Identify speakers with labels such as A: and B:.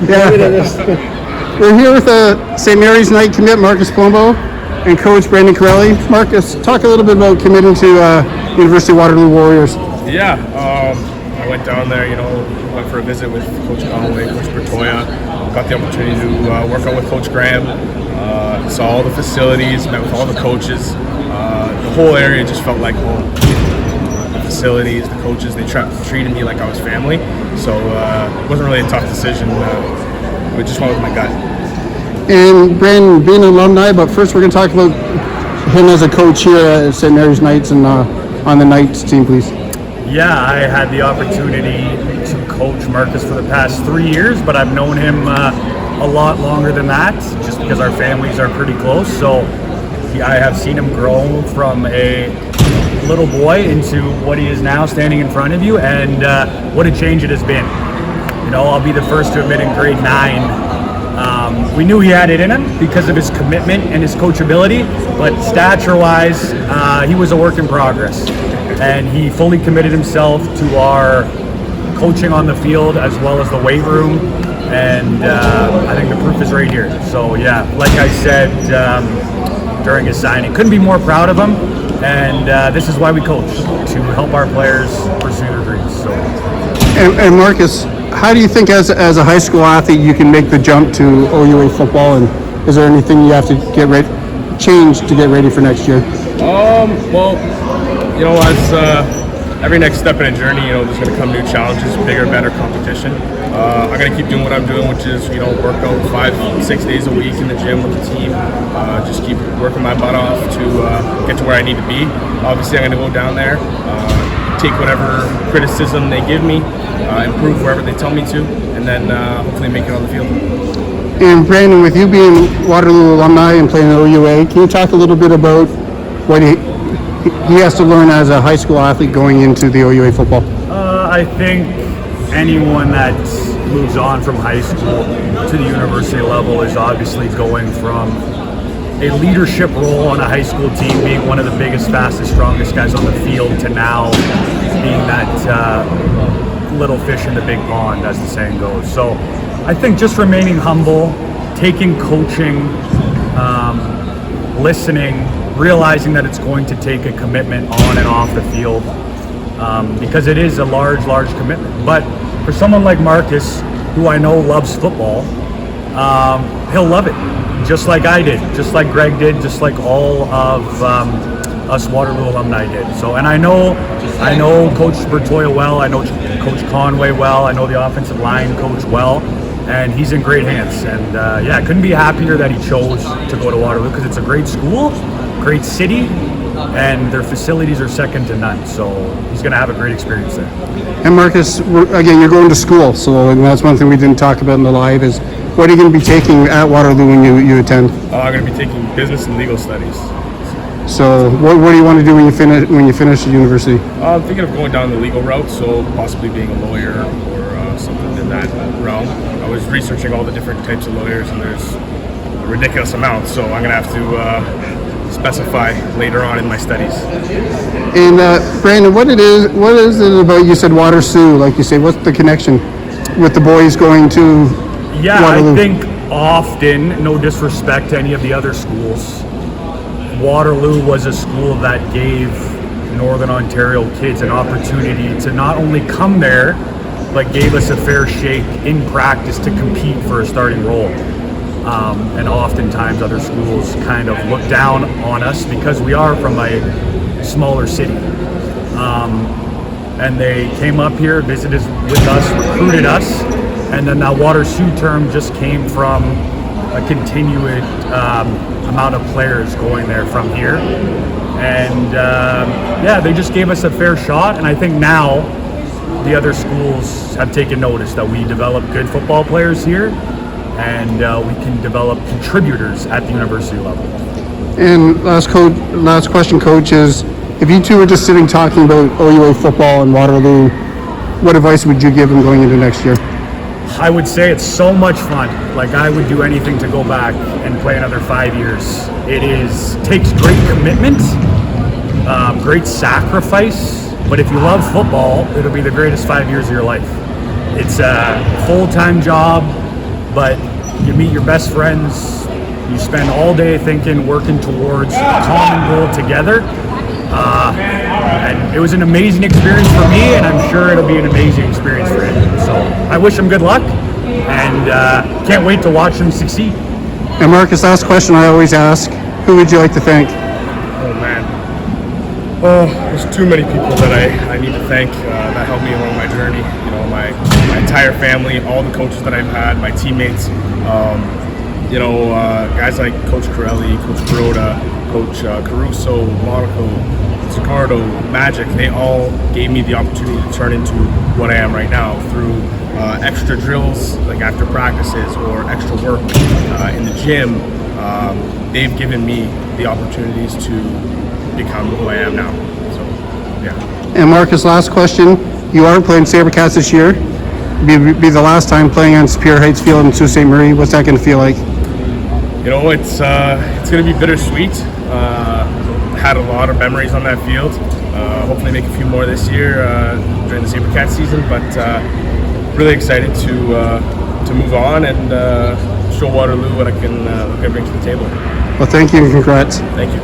A: Yeah. We're here with St. Mary's Knight commit Marcus Palumbo and coach Brandon CORELLI. Marcus, talk a little bit about committing to University of Waterloo Warriors.
B: Yeah, I went down there, went for a visit with Coach Conway, Coach Bertoya, got the opportunity to work out with Coach Graham, saw all the facilities, met with all the coaches. The whole area just felt like home. The facilities, the coaches, they treated me like I was family. So it wasn't really a tough decision. We just went with my gut.
A: And Brandon, being an alumni, but first we're going to talk about him as a coach here at St. Mary's Knights and on the Knights team, please.
C: Yeah, I had the opportunity to coach Marcus for the past 3 years, but I've known him a lot longer than that, just because our families are pretty close. So I have seen him grow from a little boy into what he is now, standing in front of you, and what a change it has been. I'll be the first to admit in grade 9, we knew he had it in him because of his commitment and his coachability, but stature-wise, he was a work in progress. And he fully committed himself to our coaching on the field as well as the weight room, and I think the proof is right here. So yeah, like I said during his signing, couldn't be more proud of him, and this is why we coach, to help our players pursue their dreams. So.
A: And Marcus, how do you think as a high school athlete you can make the jump to OUA football, and is there anything you have to change to get ready for next year?
B: Well, as every next step in a journey, there's going to come new challenges, bigger, better competition. I'm going to keep doing what I'm doing, which is, work out 5-6 days a week in the gym with the team. Just keep working my butt off to get to where I need to be. Obviously, I'm going to go down there, take whatever criticism they give me, improve wherever they tell me to, and then hopefully make it on the field.
A: And Brandon, with you being Waterloo alumni and playing at OUA, can you talk a little bit about what he has to learn as a high school athlete going into the OUA football?
C: I think anyone that moves on from high school to the university level is obviously going from a leadership role on a high school team, being one of the biggest, fastest, strongest guys on the field, to now being that little fish in the big pond, as the saying goes. So I think just remaining humble, taking coaching, listening, realizing that it's going to take a commitment on and off the field, because it is a large commitment. But for someone like Marcus, who I know loves football, he'll love it, just like I did, just like Greg did, just like all of us Waterloo alumni did. So, and I know Coach Bertoya well, I know Coach Conway well, I know the offensive line coach well, and he's in great hands. And I couldn't be happier that he chose to go to Waterloo, because it's a great school, great city, and their facilities are second to none. So he's going to have a great experience there.
A: And Marcus, again, you're going to school, so that's one thing we didn't talk about in the live is what are you going to be taking at Waterloo when you attend?
B: I'm going to be taking business and legal studies.
A: So what do you want to do when you finish the university?
B: I'm thinking of going down the legal route, so possibly being a lawyer or something in that realm. I was researching all the different types of lawyers, and there's a ridiculous amount, so I'm going to have to specify later on in my studies.
A: And Brandon, what is it about, you said Waterloo, like you say, what's the connection with the boys going to Waterloo?
C: I think often, no disrespect to any of the other schools, Waterloo was a school that gave Northern Ontario kids an opportunity to not only come there, but gave us a fair shake in practice to compete for a starting role. And oftentimes other schools kind of look down on us because we are from a smaller city. And they came up here, visited with us, recruited us, and then that Waterloo term just came from a continued amount of players going there from here. And they just gave us a fair shot, and I think now the other schools have taken notice that we develop good football players here, and we can develop contributors at the university level.
A: And last question, Coach, is if you two were just sitting talking about OUA football and Waterloo, what advice would you give them going into next year?
C: I would say it's so much fun. Like, I would do anything to go back and play another 5 years. Takes great commitment, great sacrifice, but if you love football, it'll be the greatest 5 years of your life. It's a full-time job. but you meet your best friends, you spend all day thinking, working towards a common goal together. And it was an amazing experience for me, and I'm sure it'll be an amazing experience for him. So I wish him good luck, and can't wait to watch him succeed.
A: And Marcus, last question I always ask, who would you like to thank?
B: Oh man, there's too many people that I need to thank that helped me along my journey. You know, my entire family, all the coaches that I've had, my teammates. You know, guys like Coach Corelli, Coach Broda, Coach Caruso, Monaco, Sicardo, Magic. They all gave me the opportunity to turn into what I am right now through extra drills, like after practices, or extra work in the gym. They've given me the opportunities to become who I am now. So, yeah.
A: And Marcus, last question. You are playing Sabercats this year. Be the last time playing on Superior Heights Field in Sault Ste. Marie. What's that going to feel like?
B: You know, it's going to be bittersweet. Had a lot of memories on that field. Hopefully make a few more this year during the Sabercats season, but really excited to move on and show Waterloo what I can bring to the table.
A: Well, thank you and congrats.
B: Thank you.